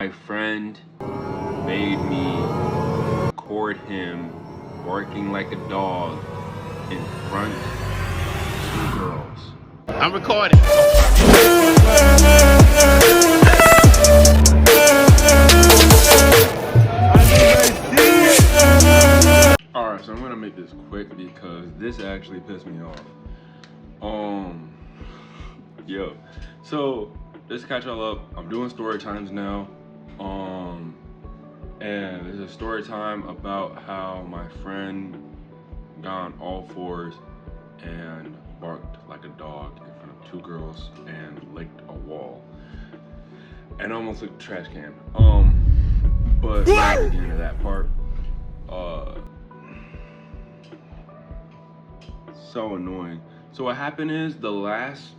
My friend made me record him barking like a dog in front of two girls. I'm recording. Alright, so I'm gonna make this quick because this actually pissed me off. Yo. So just to catch y'all up, I'm doing story times now. And there's a story time about how my friend got on all fours and barked like a dog in front of two girls and licked a wall and almost licked a trash can. But we're not gonna get into that part. So annoying. So what happened is the last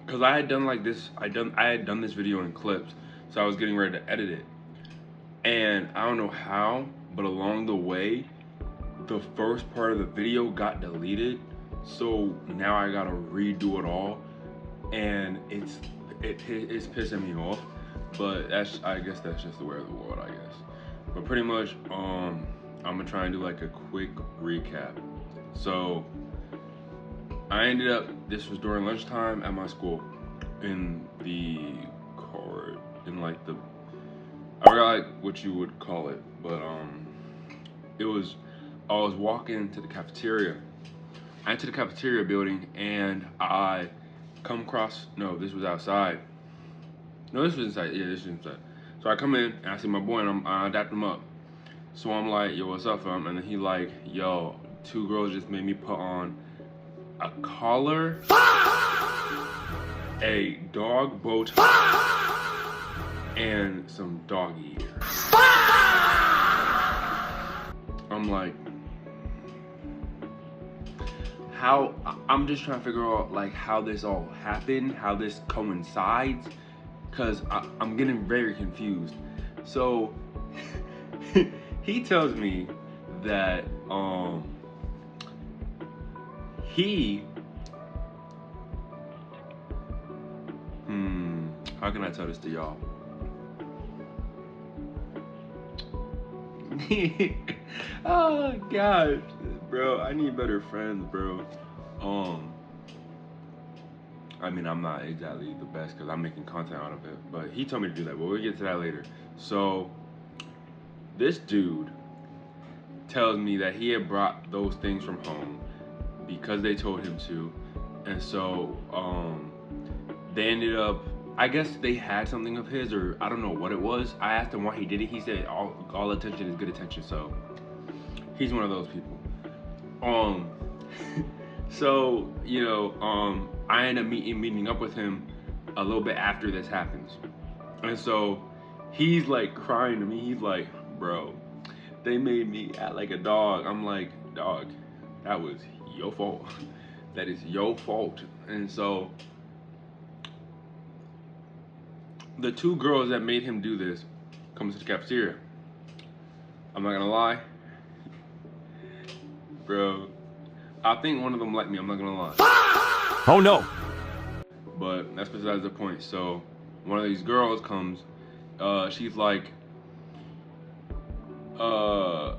cause I had done like this, I had done this video in clips, so I was getting ready to edit it. And I don't know how, but along the way, the first part of the video got deleted. So now I gotta redo it all. And it's pissing me off. But I guess that's just the way of the world, I guess. But pretty much, I'm gonna try and do like a quick recap. So I ended up, this was during lunchtime at my school, in the car, in like the, I forgot like what you would call it, but I was walking to the cafeteria. I entered the cafeteria building and I come across, no, this was outside. No, this was inside, yeah, this was inside. So I come in and I see my boy and I dapped him up. So I'm like, yo, what's up, fam? And then he like, yo, two girls just made me put on a collar, a dog bow tie, and some doggy ears. I'm like, how? I'm just trying to figure out like how this all happened, how this coincides, cause I'm getting very confused. So he tells me that how can I tell this to y'all? Oh gosh, bro, I need better friends, bro. I mean, I'm not exactly the best because I'm making content out of it, but he told me to do that, but we'll get to that later. So this dude tells me that he had brought those things from home because they told him to, and so they ended up, I guess they had something of his, or I don't know what it was. I asked him why he did it. He said all attention is good attention, so he's one of those people. So you know, I end up meeting up with him a little bit after this happens, and so he's like crying to me. He's like, bro, they made me act like a dog. I'm like, dog, that was your fault. That is your fault. And so the two girls that made him do this come to the cafeteria. I'm not gonna lie, bro, I think one of them liked me, I'm not gonna lie. Oh no. But that's besides the point. So one of these girls comes, she's like, I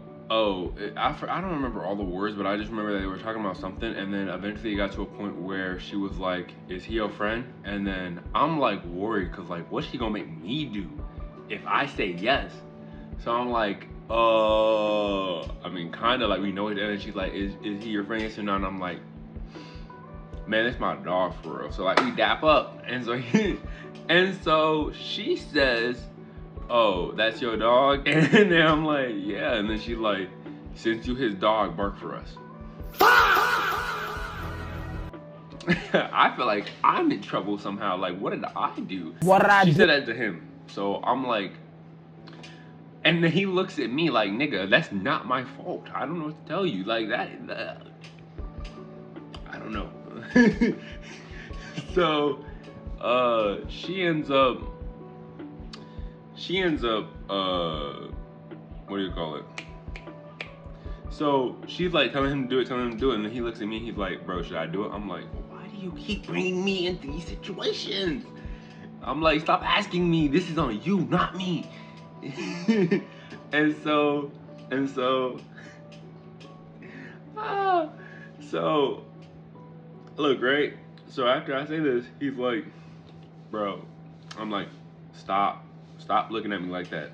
don't remember all the words, but I just remember that they were talking about something, and then eventually it got to a point where she was like, is he your friend? And then I'm like worried, cause like, what's she gonna make me do if I say yes? So I'm like, I mean, kind of like we know it, and then she's like, is he your friend? Yes or no? And I'm like, man, it's my dog for real. So like we dap up, and so she says, oh, that's your dog? And then I'm like, yeah. And then she's like, since you his dog, bark for us. I feel like I'm in trouble somehow. Like, what did I do? She said that to him. So I'm like, and then he looks at me like, nigga, that's not my fault. I don't know what to tell you. Like that I don't know. So she ends up what do you call it? So she's like telling him to do it, and then he looks at me, he's like, bro, should I do it? I'm like, why do you keep bringing me into these situations? I'm like, stop asking me. This is on you, not me. and so, and so, ah, so, look, right? So after I say this, he's like, bro, I'm like, stop looking at me like that.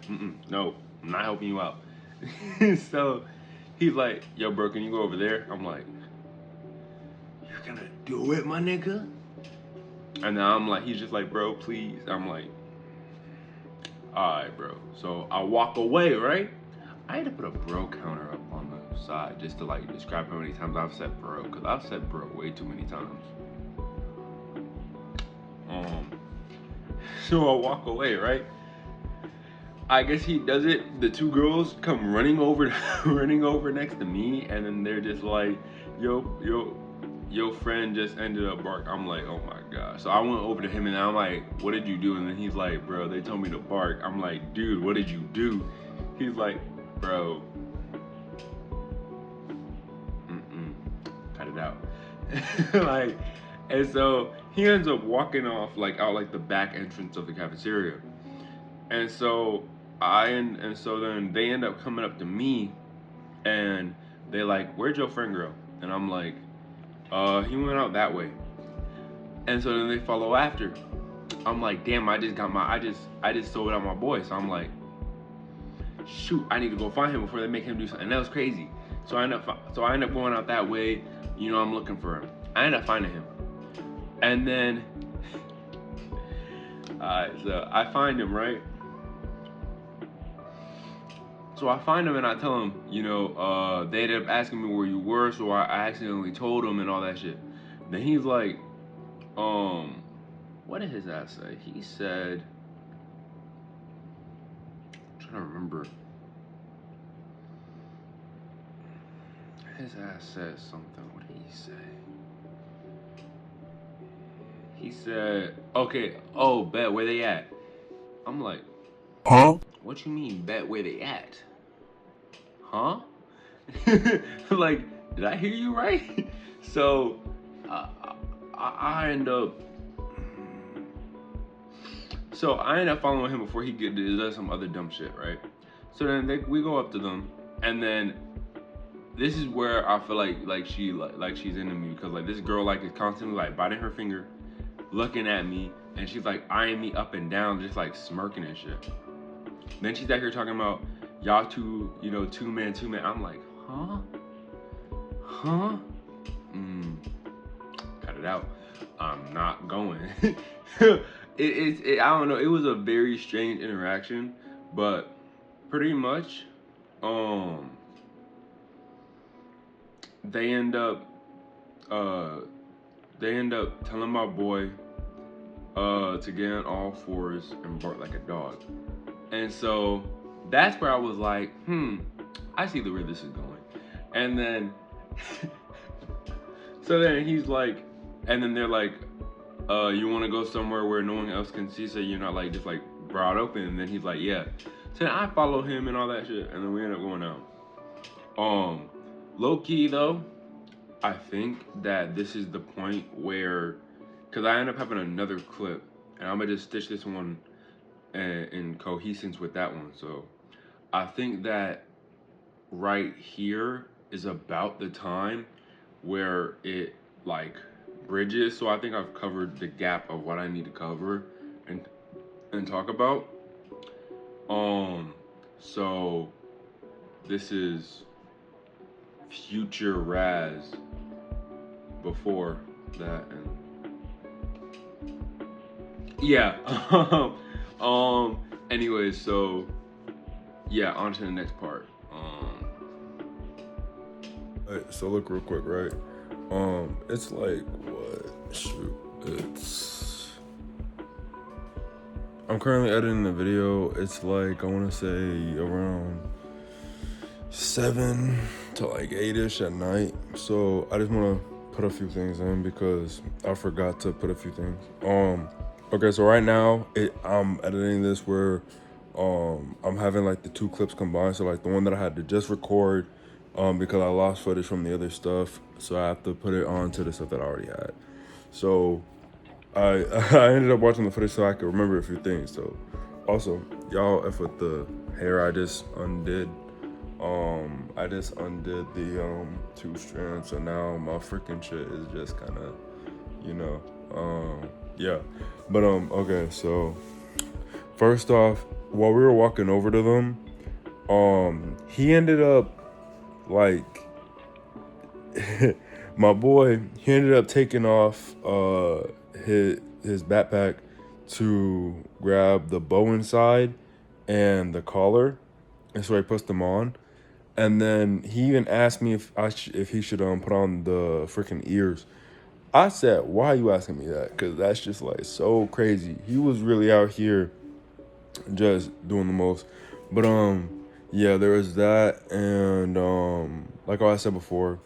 No, I'm not helping you out. So he's like, yo, bro, can you go over there? I'm like, you're gonna do it, my nigga? And then I'm like, he's just like, bro, please. I'm like, all right, bro. So I walk away, right? I had to put a bro counter up on the side just to like describe how many times I've said bro, because I've said bro way too many times. So I walk away, right? I guess he does it. The two girls come running over, running over next to me, and then they're just like, your friend just ended up bark. I'm like, oh my god. So I went over to him and I'm like, what did you do? And then he's like, bro, they told me to bark. I'm like, dude, what did you do? He's like, bro, cut it out. Like, and so he ends up walking off like out like the back entrance of the cafeteria. And so so then they end up coming up to me and they like, where'd your friend go? And I'm like, he went out that way. And so then they follow after. I'm like, damn, I just sold out my boy. So I'm like, shoot, I need to go find him before they make him do something. And that was crazy. So I end up going out that way. You know, I'm looking for him. I end up finding him. And then, alright, so I find him, right? So I find him and I tell him, you know, they ended up asking me where you were, so I accidentally told him and all that shit. Then he's like, what did his ass say? He said, I'm trying to remember. His ass said something. What did he say? He said, okay, oh, bet, where they at? I'm like, Huh? what you mean, bet where they at? Huh? Like, did I hear you right? So, I end up following him before he does some other dumb shit, right? So then we go up to them, and then this is where I feel like she's into me, because like this girl like is constantly like biting her finger, looking at me, and she's like eyeing me up and down, just like smirking and shit. Then she's out here talking about y'all two, you know, two man. I'm like, huh? Cut it out. I'm not going. I don't know. It was a very strange interaction, but pretty much, they end up telling my boy to get on all fours and bark like a dog. And so that's where I was like, I see where this is going. And then so then he's like, and then they're like, you want to go somewhere where no one else can see, so you're not like just like broad open? And then he's like, yeah. So then I follow him and all that shit, and then we end up going out. Low key though, I think that this is the point where, because I end up having another clip, and I'm gonna just stitch this one in cohesence with that one. So I think that right here is about the time where it like bridges. So I think I've covered the gap of what I need to cover and talk about. So this is future Raz before that, and yeah. Anyways, so yeah, on to the next part. Alright, so look real quick, right? It's like what? Shoot, I'm currently editing the video. It's like, I want to say around 7 to like 8ish at night. So I just want to put a few things in because I forgot to put a few things. Okay, so right now I'm editing this where I'm having like the two clips combined. So like the one that I had to just record because I lost footage from the other stuff, so I have to put it on to the stuff that I already had. So I I ended up watching the footage so I could remember a few things. So also, y'all F with the hair I just undid. I just undid the 2 strands, so now my freaking shit is just kind of, you know, yeah. But okay, so first off, while we were walking over to them, he ended up like my boy, he ended up taking off his backpack to grab the bow inside and the collar, and so he puts them on. And then he even asked me if he should put on the freaking ears. I said, "Why are you asking me that? Because that's just like so crazy." He was really out here just doing the most. But yeah, there was that, and like I said before,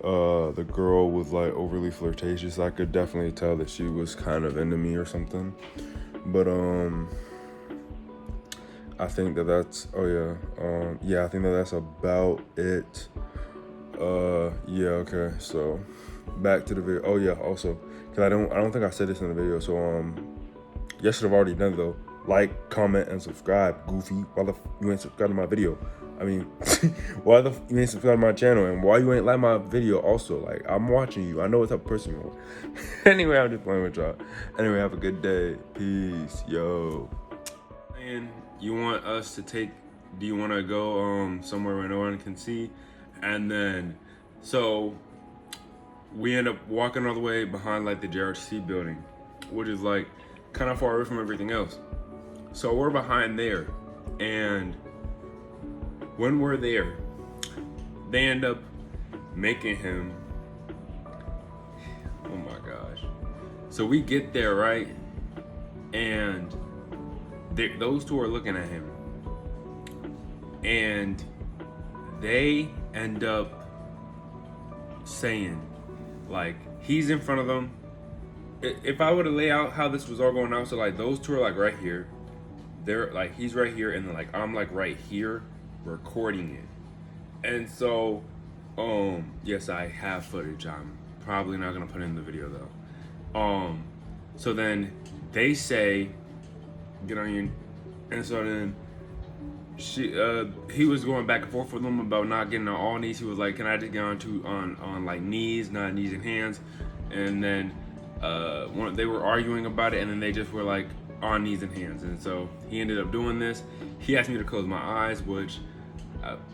the girl was like overly flirtatious. I could definitely tell that she was kind of into me or something. But I think that that's yeah, I think that that's about it. Yeah, okay. So back to the video. Oh yeah, also, cause I don't think I said this in the video. So you should have already done it though. Like, comment, and subscribe, goofy. Why the you ain't subscribed to my video? I mean, why the you ain't subscribed to my channel, and why you ain't like my video also? Like, I'm watching you. I know what type of person you are. Anyway, I'm just playing with y'all. Anyway, have a good day. Peace, yo. And you want us to take? Do you want to go somewhere where no one can see? And then, so we end up walking all the way behind like the JRC building, which is like kind of far away from everything else. So we're behind there, and when we're there, they end up making him. Oh my gosh! So we get there, right, and those two are looking at him, and they end up saying, like, he's in front of them. If I were to lay out how this was all going out, so like those two are like right here, they're like, he's right here, and then like I'm like right here recording it. And so yes, I have footage. I'm probably not gonna put it in the video though. So then they say, get on your, and so then he was going back and forth with them about not getting on all knees. He was like, can I just get on like knees, not knees and hands? And then they were arguing about it, and then they just were like on knees and hands. And so he ended up doing this. He asked me to close my eyes, which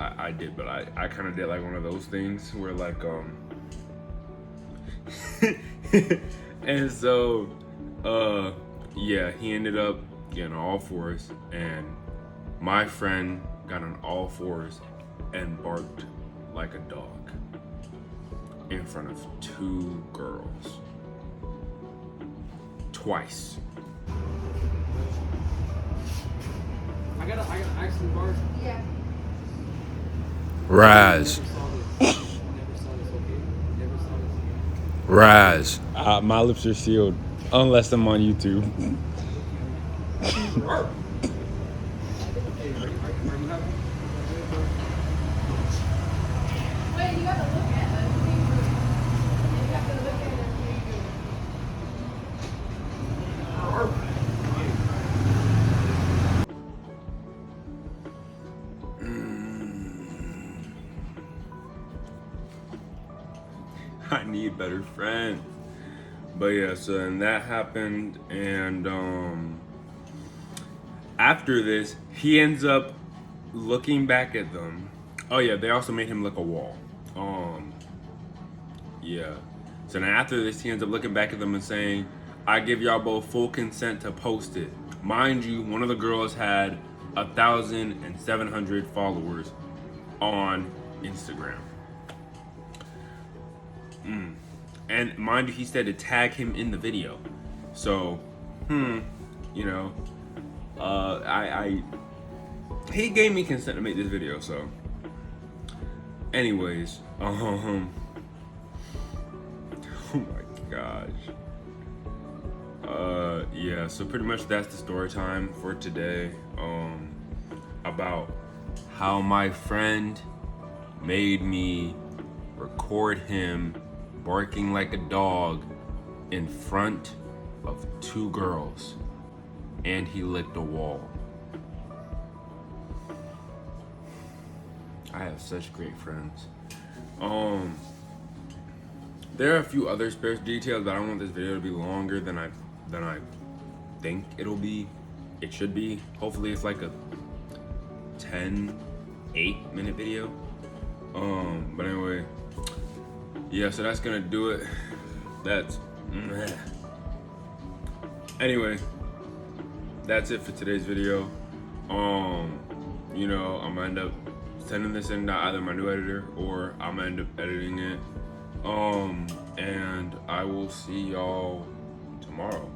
I did, but I kind of did like one of those things where like and so yeah, he ended up getting on all fours, and my friend got on all fours and barked like a dog in front of 2 girls. Twice. I gotta actually bark. Yeah. Rise, Never saw this, okay? Never saw this. rise. My lips are sealed unless I'm on YouTube. Hey, are you happy? Wait, you gotta look at it. You have to look at it. I need better friends. But yeah, so then that happened, and after this, he ends up looking back at them. Oh yeah, they also made him lick a wall. Yeah. So then after this, he ends up looking back at them and saying, I give y'all both full consent to post it. Mind you, one of the girls had 1,700 followers on Instagram. And mind you, he said to tag him in the video. So, you know, he gave me consent to make this video. So, anyways, oh my gosh. Yeah. So pretty much that's the story time for today. About how my friend made me record him barking like a dog in front of 2 girls, and he licked a wall. I have such great friends. There are a few other spare details, but I don't want this video to be longer than I think it'll be. It should be. Hopefully it's like a 8-minute video. But anyway, yeah, so that's gonna do it. Anyway, that's it for today's video. You know, I'm gonna end up sending this in to either my new editor or I'm gonna end up editing it. And I will see y'all tomorrow.